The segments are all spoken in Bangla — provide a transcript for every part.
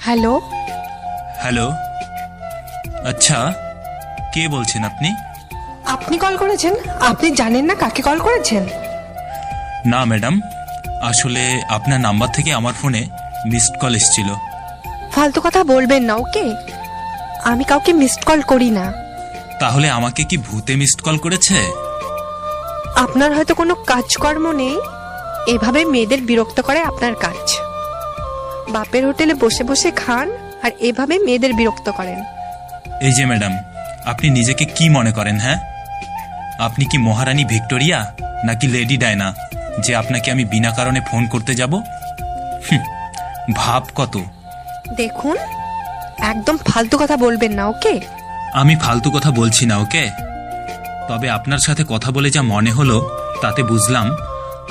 হ্যালো। হ্যালো, আচ্ছা কে বলছেন আপনি? আপনি কল করেছেন? আপনি জানেন না কাকে কল করেছেন? না ম্যাডাম, আসলে আপনার নাম্বার থেকে আমার ফোনে মিসড কল এসেছিল। ফালতু কথা বলবেন না, ওকে? আমি কাউকে মিসড কল করি না। তাহলে আমাকে কি ভূতে মিসড কল করেছে? আপনার হয়তো কোনো কাজকর্ম নেই, এভাবে মেয়েদের বিরক্ত করে আপনার কাজ। বাপের হোটেলে বসে বসে খান আর এভাবে মেয়েদের বিরক্ত করেন। এই যে ম্যাডাম, আপনি নিজেকে কি মনে করেন? হ্যাঁ, আপনি কি মহারানী ভিক্টোরিয়া নাকি লেডি ডায়না যে আপনাকে আমি বিনা কারণে ফোন করতে যাব? ভাব কত। দেখুন, একদম ফালতু কথা বলবেন না, ওকে? আমি ফালতু কথা বলছি না, ওকে? তবে আপনার সাথে কথা বলে যা মনে হলো তাতে বুঝলাম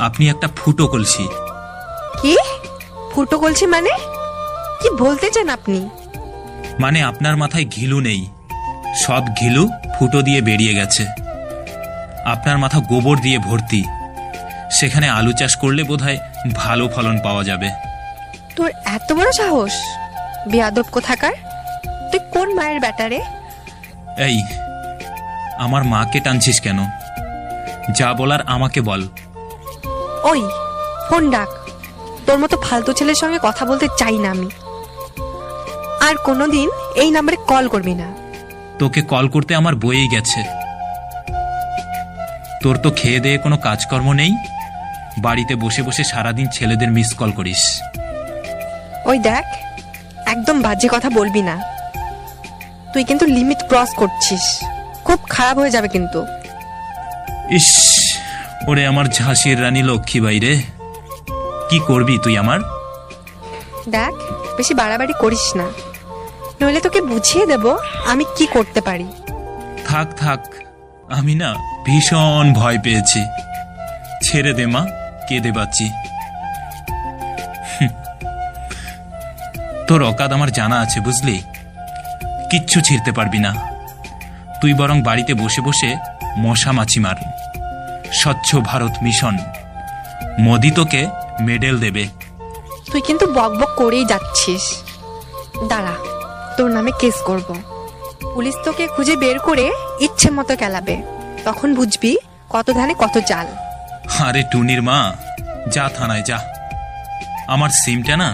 আপনি একটা ফুটো কলসি। কি ফুটো কলসি মানে? কি বলতে চান আপনি? মানে আপনার মাথায় ঘিলু নেই, সব ঘিলু ফুটো দিয়ে বেরিয়ে গেছে। আপনার মাথা গোবর দিয়ে ভর্তি, সেখানে আলু চাষ করলে বোধহয় ভালো ফলন পাওয়া যাবে। তোর এত বড় সাহস! বেয়াদব কোথাকার! তুই কোন মায়ের ব্যাটারে? এই, আমার মাকে টানছিস কেন? যা বলার আমাকে বল। ওই ফোন ডাক। তোর মতো ফালতু ছেলের সঙ্গে কথা বলতে চাই না আমি। আর কোনোদিন এই নাম্বারে কল করবি না। তোকে কল করতে আমার বয়েই গেছে। তোর তো খেয়ে দেয়ে কোনো কাজকর্ম নেই, বাড়িতে বসে বসে সারাদিন ছেলেদের মিস কল করিস। ওই দেখ, একদম বাজে কথা বলবি না। তুই কিন্তু লিমিট ক্রস করছিস, খুব খারাপ হয়ে যাবে কিন্তু। ইস, ওরে আমার ঝাঁসির রানী লক্ষ্মীবাই রে, কি করবি তুই আমার? দেখ, বেশি বাড়াবাড়ি করিস না, নইলে তোকে বুঝিয়ে দেব আমি কি করতে পারি। থাক থাক, আমি না ভীষণ ভয় পেয়েছি। ছেড়ে দে মা, কেঁদে বাঁচি। তোর অকাদ আমার জানা আছে, বুঝলি? কিচ্ছু ছিঁড়তে পারবি না। তুই বরং বাড়িতে বসে বসে মশা মাছি মার। স্বচ্ছ ভারত মিশন, মোদি তোকে মেডেল দেবে। তুই কিন্তু বকবক করেই যাচ্ছিস। দাঁড়া, তোর নামে কেস করব। পুলিশ তোকে খুঁজে বের করে ইচ্ছে মতো কেলাবে, তখন বুঝবি কত ধানে কত চাল। আরে টুনির মা, যা থানায় যা। আমার সিমটা না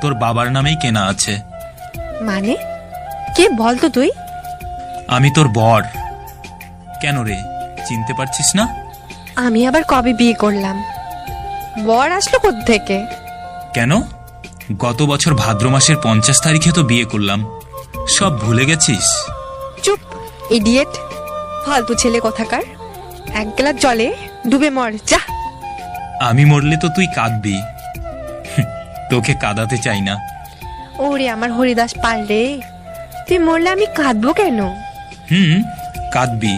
তোর বাবার নামেই কেনা আছে। মানে কে বলতো তুই? আমি তোর বর। কেন রে, চিনতে পারছিস না? আমি আবার কবে বিয়ে করলাম? বর আসলো কোত্থেকে? কেন, গত বছর ভাদ্র মাসের 50 তারিখে তো বিয়ে করলাম, সব ভুলে গেছিস? চুপ ইডিয়েট, ফালতু ছেলে কোথাকার। এক গ্লাস জলে ডুবে মর যা। আমি মরলে তো তুই কাঁদবি। তোকে কাঁদাতে চাই না। ওরে আমার হরিদাস পাল রে, তুই মরলে আমি কাঁদবো কেন? কাঁদবি,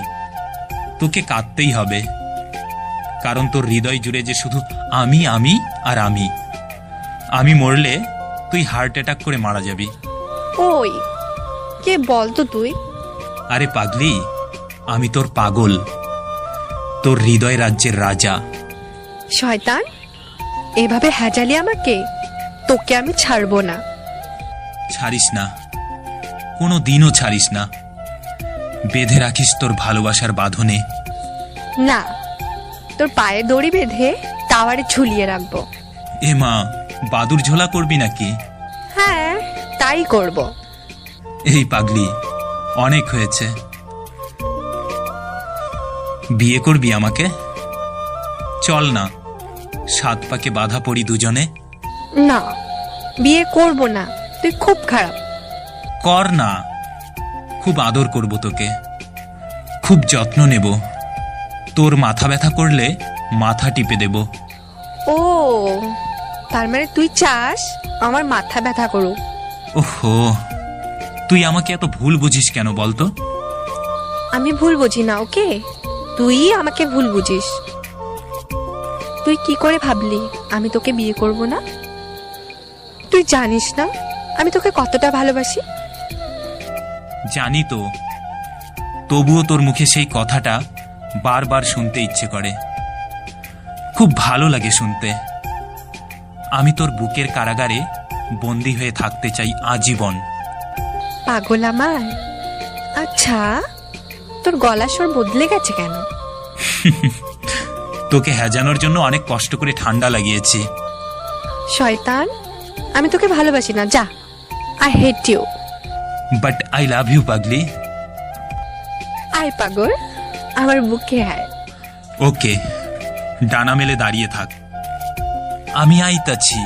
তোকে কাঁদতেই হবে, কারণ তোর হৃদয় জুড়ে যে শুধু আমি আমি আর আমি। আমি মরলে তুই হার্ট অ্যাটাক করে মারা যাবি। ওই কে বলতো তুই? আরে পাগলি, আমি তোর পাগল, তোর হৃদয় রাজ্যের রাজা। শয়তান, এভাবে হ্যাজালি আমাকে, তোকে আমি ছাড়বো না। ছাড়িস না, কোনো দিনও ছাড়িস না। বেঁধে রাখিস তোর ভালোবাসার বাঁধনে। না, তোর পায়ে দড়ি বেঁধে টাওয়ারে ঝুলিয়ে রাখবো। এ মা, বাদুর ঝোলা করবি নাকি? হ্যাঁ, তাই করব। এই পাগলি, অনেক হয়েছে। বিয়ে করবি আমাকে? চল না, 7 পাকে বাঁধা পড়ি দুজনে। না, বিয়ে করব না, তুই খুব খারাপ। কর না, খুব আদর করব তোকে, খুব যত্ন নেব। তোর মাথা ব্যথা করলে মাথা টিপে দেব। ও, তার মানে তুই চাস আমার মাথা ব্যথা করুক? ওহো, তুই আমাকে এত ভুল বুঝিস কেন বলতো? আমি ভুল বুঝি না, ওকে? তুই আমাকে ভুল বুঝিস। তুই কি করে ভাবলি আমি তোকে বিয়ে করব না? তুই জানিস না আমি তোকে কতটা ভালোবাসি। জানি তো, তবুও তোর মুখে সেই কথাটা বারবার শুনতে ইচ্ছে করে, খুব ভালো লাগে শুনতে। আমি তোর বুকের কারাগারে বন্দী হয়ে থাকতে চাই আজীবন। পাগল আমার। আচ্ছা, তোর গলার স্বর বদলে গেছে কেন? তোকে হ্যাজানোর জন্য অনেক কষ্ট করে ঠান্ডা লাগিয়েছি। শয়তান, আমি তোকে ভালোবাসি না, যা। I hate you. But I love you পাগলি। আয় পাগল, আমার বুকে আয়। ওকে, ডানা মেলে দাঁড়িয়ে থাক, আমি আইতাছি।